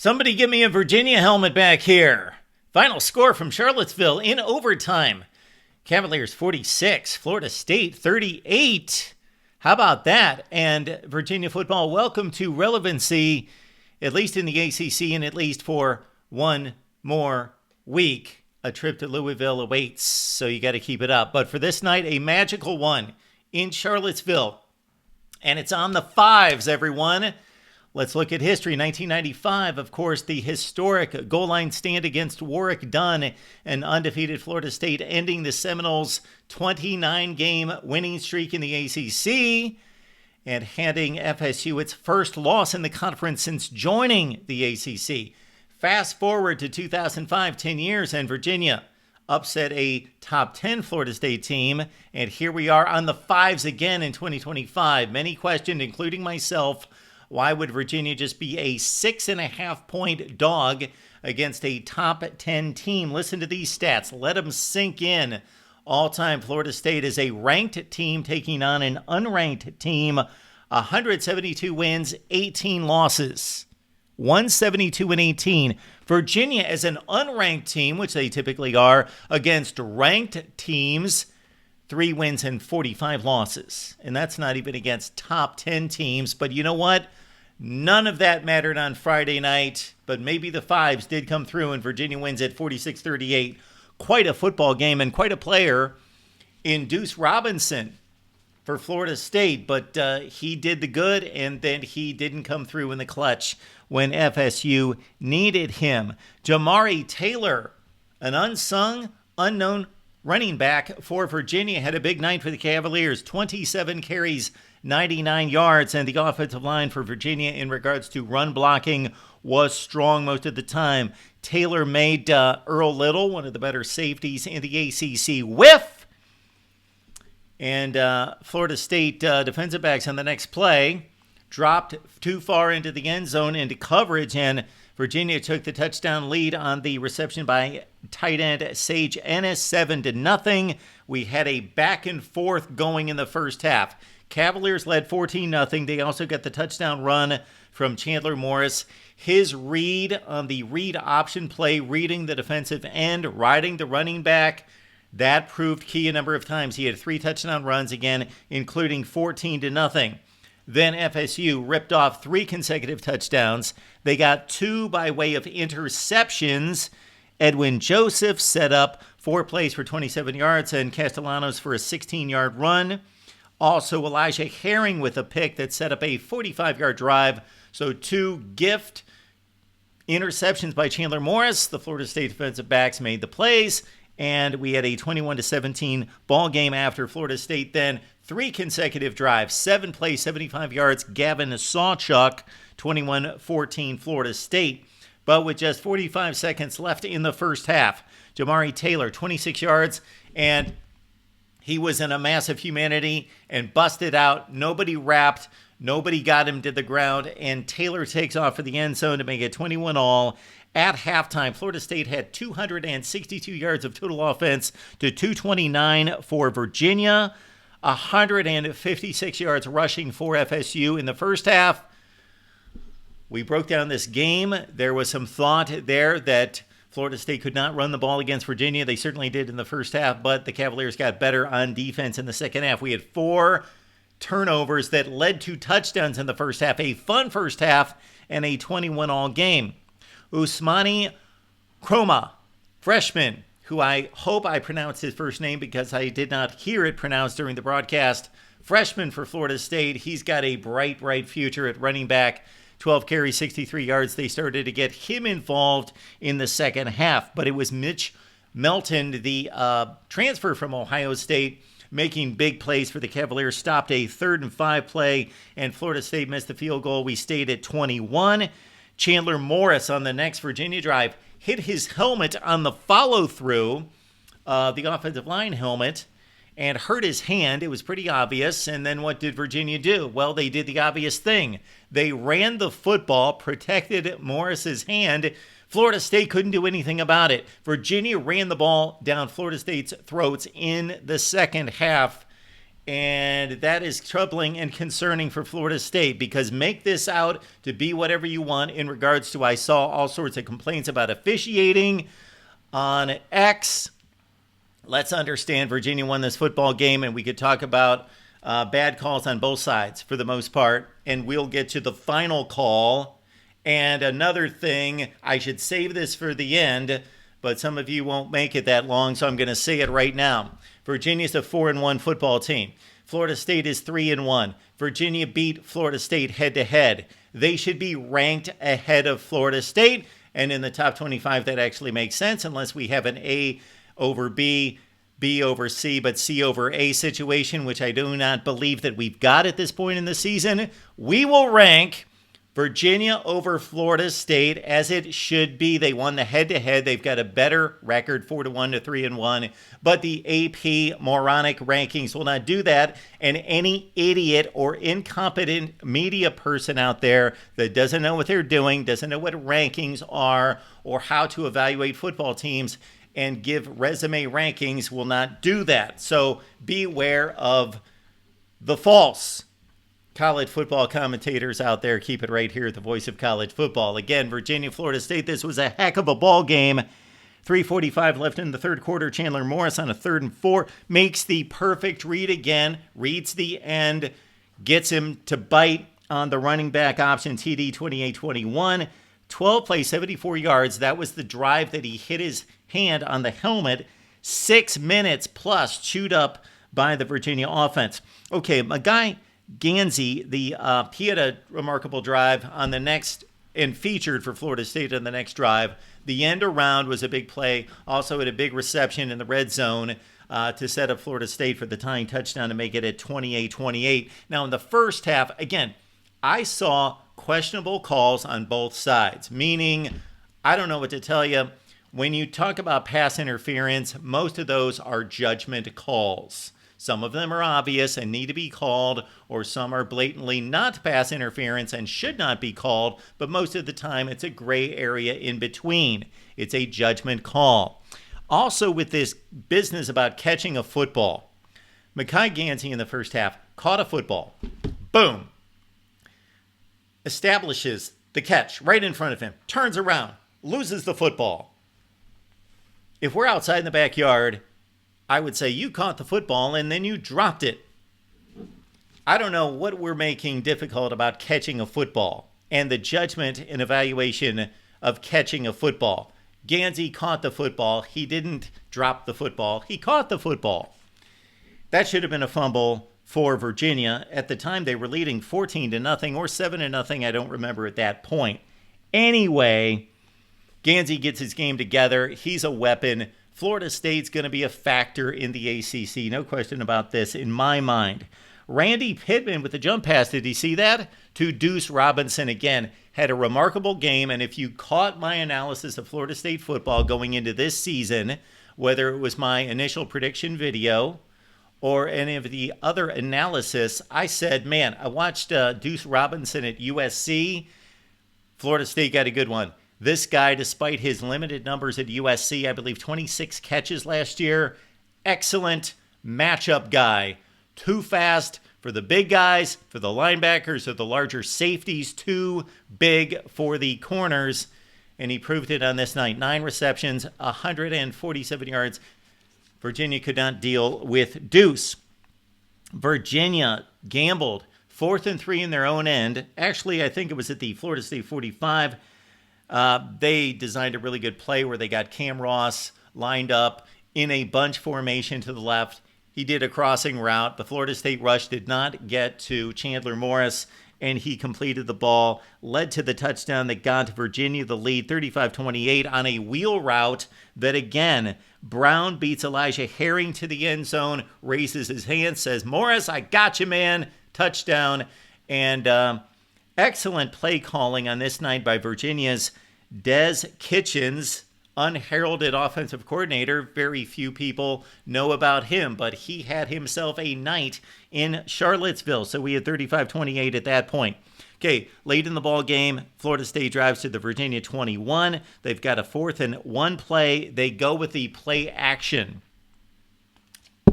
Somebody give me a Virginia helmet back here. Final score from Charlottesville in overtime. Cavaliers 46, Florida State 38. How about that? And Virginia football, welcome to relevancy, at least in the ACC and at least for one more week. A trip to Louisville awaits, so you got to keep it up. But for this night, a magical one in Charlottesville. And it's on the fives, everyone. Let's look at history. 1995, of course, the historic goal line stand against Warwick Dunn, an undefeated Florida State, ending the Seminoles' 29-game winning streak in the ACC and handing FSU its first loss in the conference since joining the ACC. Fast forward to 2005, 10 years, and Virginia upset a top 10 Florida State team. And here we are on the fives again in 2025. Many questioned, including myself, why would Virginia just be a 6.5-point dog against a top 10 team? Listen to these stats. Let them sink in. All-time Florida State is a ranked team taking on an unranked team. 172 wins, 18 losses. 172-18. Virginia as an unranked team, which they typically are, against ranked teams, 3 wins and 45 losses. And that's not even against top 10 teams. But you know what? None of that mattered on Friday night. But maybe the fives did come through, and Virginia wins at 46-38. Quite a football game and quite a player in Deuce Robinson for Florida State. But he did the good, and then he didn't come through in the clutch when FSU needed him. Jamari Taylor, an unsung, unknown running back for Virginia, had a big night for the Cavaliers. 27 carries, 99 yards, and the offensive line for Virginia in regards to run blocking was strong most of the time. Taylor made Earl Little, one of the better safeties in the ACC, whiff. And Florida State defensive backs on the next play dropped too far into the end zone into coverage, and Virginia took the touchdown lead on the reception by tight end Sage Ennis, 7-0. We had a back and forth going in the first half. Cavaliers led 14-0. They also got the touchdown run from Chandler Morris. His read on the read option play, reading the defensive end, riding the running back, that proved key a number of times. He had 3 touchdown runs again, including 14-0. Then FSU ripped off 3 consecutive touchdowns. They got 2 by way of interceptions. Edwin Joseph set up 4 plays for 27 yards and Castellanos for a 16-yard run. Also, Elijah Herring with a pick that set up a 45-yard drive. So 2 gift interceptions by Chandler Morris. The Florida State defensive backs made the plays, and we had a 21-17 ball game after Florida State then 3 consecutive drives, 7 plays, 75 yards. Gavin Sawchuk, 21-14 Florida State. But with just 45 seconds left in the first half, Jamari Taylor, 26 yards, and he was in a massive humanity and busted out. Nobody wrapped. Nobody got him to the ground. And Taylor takes off for the end zone to make it 21-all. At halftime, Florida State had 262 yards of total offense to 229 for Virginia. 156 yards rushing for FSU in the first half. We broke down this game. There was some thought there that Florida State could not run the ball against Virginia. They certainly did in the first half, but the Cavaliers got better on defense in the second half. We had 4 turnovers that led to touchdowns in the first half. A fun first half and a 21-all game. Usmani Kroma, freshman, who I hope I pronounced his first name because I did not hear it pronounced during the broadcast. Freshman for Florida State. He's got a bright, bright future at running back. 12 carries, 63 yards. They started to get him involved in the second half, but it was Mitch Melton, the transfer from Ohio State, making big plays for the Cavaliers. Stopped a 3rd and 5 play, and Florida State missed the field goal. We stayed at 21. Chandler Morris on the next Virginia drive hit his helmet on the follow-through, the offensive line helmet, and hurt his hand. It was pretty obvious. And then what did Virginia do? Well, they did the obvious thing. They ran the football, protected Morris's hand. Florida State couldn't do anything about it. Virginia ran the ball down Florida State's throats in the second half. And that is troubling and concerning for Florida State, because make this out to be whatever you want in regards to, I saw all sorts of complaints about officiating on X. Let's understand Virginia won this football game, and we could talk about bad calls on both sides for the most part, and we'll get to the final call. And another thing, I should save this for the end, but some of you won't make it that long, so I'm going to say it right now. Virginia's a 4-1 football team. Florida State is 3-1. Virginia beat Florida State head-to-head. They should be ranked ahead of Florida State, and in the top 25, that actually makes sense, unless we have an A over B, B over C, but C over A situation, which I do not believe that we've got at this point in the season. We will rank Virginia over Florida State as it should be. They won the head-to-head. They've got a better record, 4-1 to 3-1. But the AP moronic rankings will not do that. And any idiot or incompetent media person out there that doesn't know what they're doing, doesn't know what rankings are or how to evaluate football teams and give resume rankings will not do that. So beware of the false college football commentators out there. Keep it right here at the voice of college football. Again, Virginia, Florida State, this was a heck of a ball game. 3:45 left in the third quarter. Chandler Morris on a 3rd and 4 makes the perfect read again, reads the end, gets him to bite on the running back option, TD 28-21. 12 plays, 74 yards. That was the drive that he hit his hand on the helmet. 6 minutes plus chewed up by the Virginia offense. Okay, my guy Gansey, he had a remarkable drive on the next and featured for Florida State on the next drive. The end around was a big play. Also had a big reception in the red zone to set up Florida State for the tying touchdown to make it at 28-28. Now in the first half, again, I saw questionable calls on both sides, meaning I don't know what to tell you. When you talk about pass interference, most of those are judgment calls. Some of them are obvious and need to be called, or some are blatantly not pass interference and should not be called, but most of the time it's a gray area in between. It's a judgment call. Also with this business about catching a football, Mekhi Gansey in the first half caught a football. Boom. Establishes the catch right in front of him. Turns around. Loses the football. If we're outside in the backyard, I would say you caught the football and then you dropped it. I don't know what we're making difficult about catching a football and the judgment and evaluation of catching a football. Gansey caught the football. He didn't drop the football. He caught the football. That should have been a fumble for Virginia. At the time, they were leading 14-0 or 7-0. I don't remember at that point. Anyway, Gansey gets his game together. He's a weapon. Florida State's going to be a factor in the ACC. No question about this in my mind. Randy Pittman with the jump pass. Did you see that? To Deuce Robinson again. Had a remarkable game. And if you caught my analysis of Florida State football going into this season, whether it was my initial prediction video or any of the other analysis, I said, man, I watched Deuce Robinson at USC. Florida State got a good one. This guy, despite his limited numbers at USC, I believe 26 catches last year, excellent matchup guy. Too fast for the big guys, for the linebackers, or the larger safeties. Too big for the corners. And he proved it on this night. 9 receptions, 147 yards. Virginia could not deal with Deuce. Virginia gambled 4th and 3 in their own end. Actually, I think it was at the Florida State 45. They designed a really good play where they got Cam Ross lined up in a bunch formation to the left. He did a crossing route. The Florida State rush did not get to Chandler Morris, and he completed the ball, led to the touchdown that got Virginia the lead, 35-28 on a wheel route that, again, Brown beats Elijah Herring to the end zone, raises his hand, says, Morris, I got you, man. Touchdown. And excellent play calling on this night by Virginia's Des Kitchens, unheralded offensive coordinator. Very few people know about him, but he had himself a night in Charlottesville. So we had 35-28 at that point. Okay, late in the ball game, Florida State drives to the Virginia 21. They've got a 4th and 1 play. They go with the play action.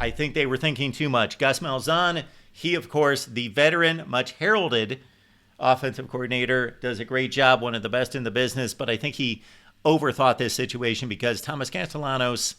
I think they were thinking too much. Gus Malzahn, he, of course, the veteran, much heralded offensive coordinator, does a great job, one of the best in the business, but I think he overthought this situation because Thomas Castellanos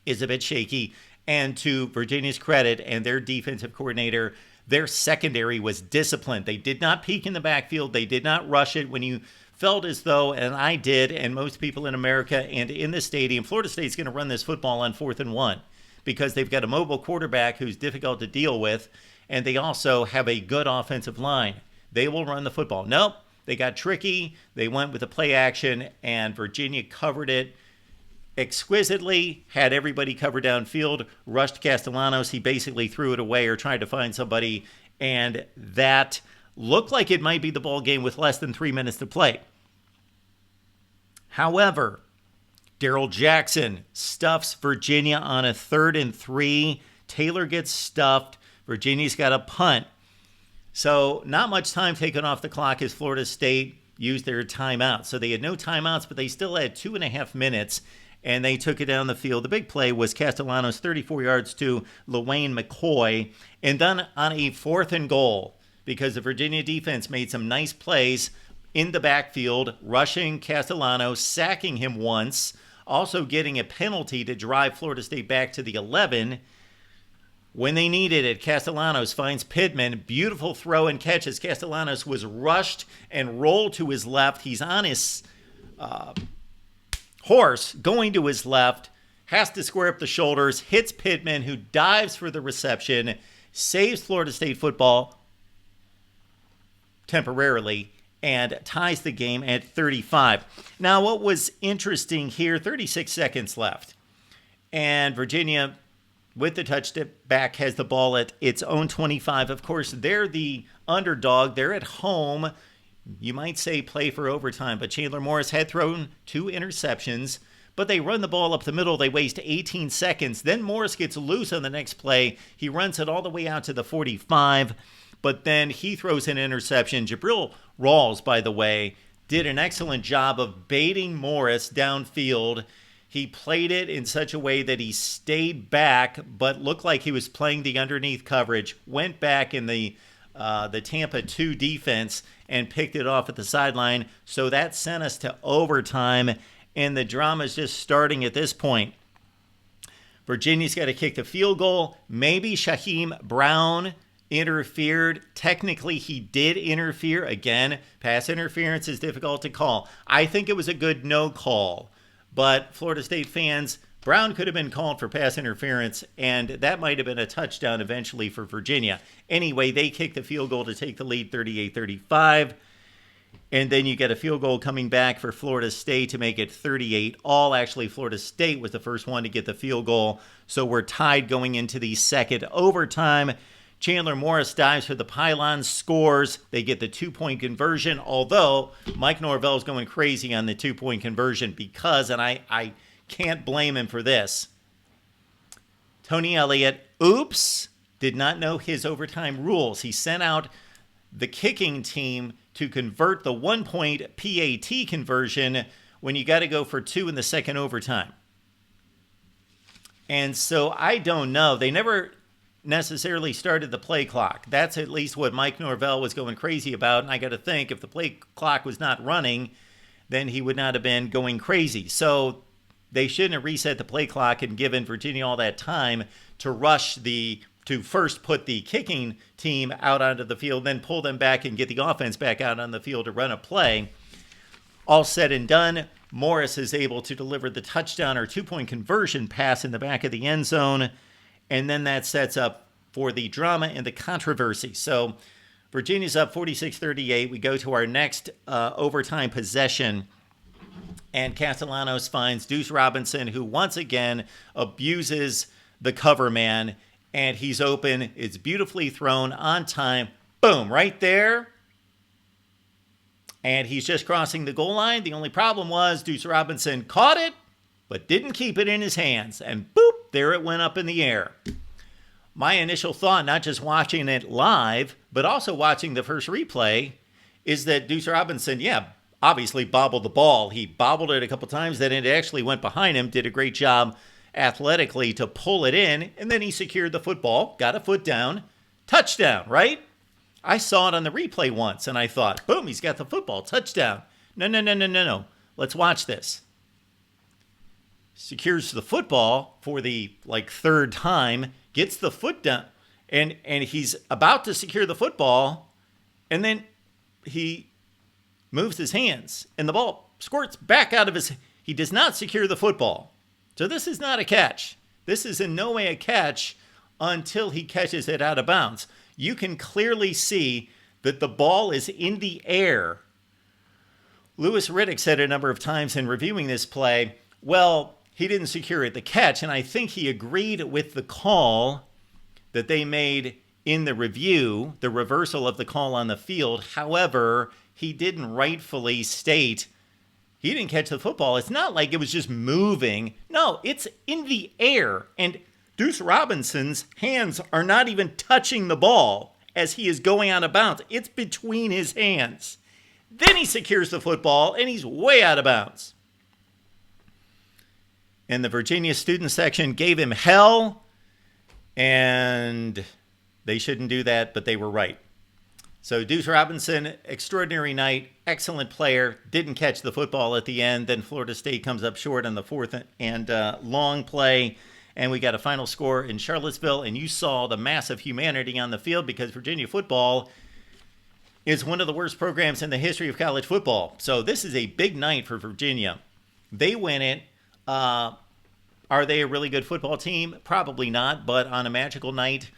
is a bit shaky. And to Virginia's credit and their defensive coordinator, their secondary was disciplined. They did not peek in the backfield. They did not rush it when you felt as though, and I did, and most people in America and in the stadium, Florida State's going to run this football on 4th and 1 because they've got a mobile quarterback who's difficult to deal with, and they also have a good offensive line. They will run the football. Nope, they got tricky. They went with the play action, and Virginia covered it exquisitely, had everybody covered downfield, rushed Castellanos. He basically threw it away or tried to find somebody, and that looked like it might be the ball game with less than 3 minutes to play. However, Darrell Jackson stuffs Virginia on a 3rd and 3. Taylor gets stuffed. Virginia's got a punt. So not much time taken off the clock as Florida State used their timeout. So they had no timeouts, but they still had 2.5 minutes, and they took it down the field. The big play was Castellanos 34 yards to LaWayne McCoy, and then on a 4th and goal, because the Virginia defense made some nice plays in the backfield, rushing Castellanos, sacking him once, also getting a penalty to drive Florida State back to the 11. When they needed it, Castellanos finds Pittman. Beautiful throw and catch as Castellanos was rushed and rolled to his left. He's on his horse going to his left, has to square up the shoulders, hits Pittman, who dives for the reception, saves Florida State football temporarily, and ties the game at 35. Now, what was interesting here, 36 seconds left, and Virginia, with the touchback, has the ball at its own 25. Of course, they're the underdog. They're at home. You might say play for overtime, but Chandler Morris had thrown 2 interceptions, but they run the ball up the middle. They waste 18 seconds. Then Morris gets loose on the next play. He runs it all the way out to the 45, but then he throws an interception. Jabril Rawls, by the way, did an excellent job of baiting Morris downfield. He played it in such a way that he stayed back, but looked like he was playing the underneath coverage, went back in the Tampa 2 defense and picked it off at the sideline. So that sent us to overtime, and the drama's just starting at this point. Virginia's got to kick the field goal. Maybe Shaheem Brown interfered. Technically, he did interfere. Again, pass interference is difficult to call. I think it was a good no call. But Florida State fans, Brown could have been called for pass interference, and that might have been a touchdown eventually for Virginia. Anyway, they kick the field goal to take the lead 38-35, and then you get a field goal coming back for Florida State to make it 38-all. Actually, Florida State was the first one to get the field goal, so we're tied going into the second overtime. Chandler Morris dives for the pylon, scores. They get the 2-point conversion, although Mike Norvell's going crazy on the 2-point conversion because, and I can't blame him for this, Tony Elliott, did not know his overtime rules. He sent out the kicking team to convert the 1-point PAT conversion when you got to go for 2 in the second overtime. And so I don't know. They never necessarily started the play clock. That's at least what Mike Norvell was going crazy about. And I got to think, if the play clock was not running, then he would not have been going crazy. So they shouldn't have reset the play clock and given Virginia all that time to to first put the kicking team out onto the field, then pull them back and get the offense back out on the field to run a play. All said and done, Morris is able to deliver the touchdown or 2-point conversion pass in the back of the end zone. And then that sets up for the drama and the controversy. So Virginia's up 46-38. We go to our next overtime possession. And Castellanos finds Deuce Robinson, who once again abuses the cover man. And he's open. It's beautifully thrown on time. Boom, right there. And he's just crossing the goal line. The only problem was Deuce Robinson caught it, but didn't keep it in his hands. And boop, there it went up in the air. My initial thought, not just watching it live, but also watching the first replay, is that Deuce Robinson, obviously bobbled the ball. He bobbled it a couple times, then it actually went behind him, did a great job athletically to pull it in, and then he secured the football, got a foot down, touchdown, right? I saw it on the replay once, and I thought, boom, he's got the football, touchdown. No. Let's watch this. Secures the football for the third time, gets the foot down, and he's about to secure the football, and then he moves his hands, and the ball squirts back out of his. He does not secure the football. So this is not a catch. This is in no way a catch until he catches it out of bounds. You can clearly see that the ball is in the air. Louis Riddick said a number of times in reviewing this play, well, he didn't secure it, the catch, and I think he agreed with the call that they made in the review, the reversal of the call on the field. However, he didn't rightfully state he didn't catch the football. It's not like it was just moving. No, it's in the air, and Deuce Robinson's hands are not even touching the ball as he is going out of bounds. It's between his hands. Then he secures the football, and he's way out of bounds. And the Virginia student section gave him hell, and they shouldn't do that, but they were right. So Deuce Robinson, extraordinary night, excellent player, didn't catch the football at the end. Then Florida State comes up short on the fourth and long play, and we got a final score in Charlottesville, and you saw the massive humanity on the field because Virginia football is one of the worst programs in the history of college football. So this is a big night for Virginia. They win it. Are they a really good football team? Probably not, but on a magical night,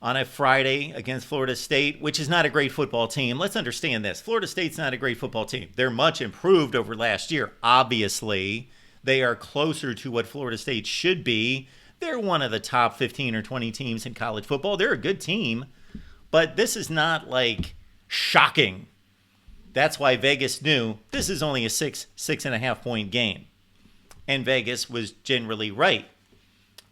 on a Friday against Florida State, which is not a great football team. Let's understand this. Florida State's not a great football team. They're much improved over last year. Obviously, they are closer to what Florida State should be. They're one of the top 15 or 20 teams in college football. They're a good team, but this is not shocking. That's why Vegas knew this is only a 6.5 point game. And Vegas was generally right.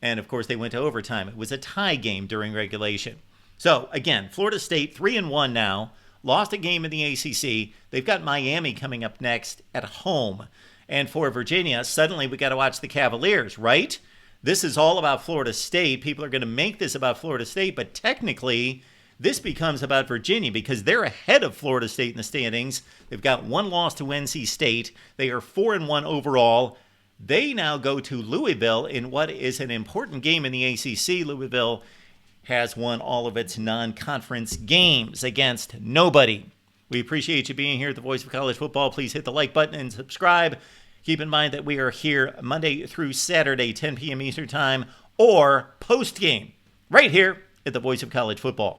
And, of course, they went to overtime. It was a tie game during regulation. So, again, Florida State 3-1 now. Lost a game in the ACC. They've got Miami coming up next at home. And for Virginia, suddenly we got to watch the Cavaliers, right? This is all about Florida State. People are going to make this about Florida State. But technically, this becomes about Virginia because they're ahead of Florida State in the standings. They've got one loss to NC State. They are 4-1 overall. They now go to Louisville in what is an important game in the ACC. Louisville has won all of its non-conference games against nobody. We appreciate you being here at the Voice of College Football. Please hit the like button and subscribe. Keep in mind that we are here Monday through Saturday, 10 p.m. Eastern Time, or post-game, right here at the Voice of College Football.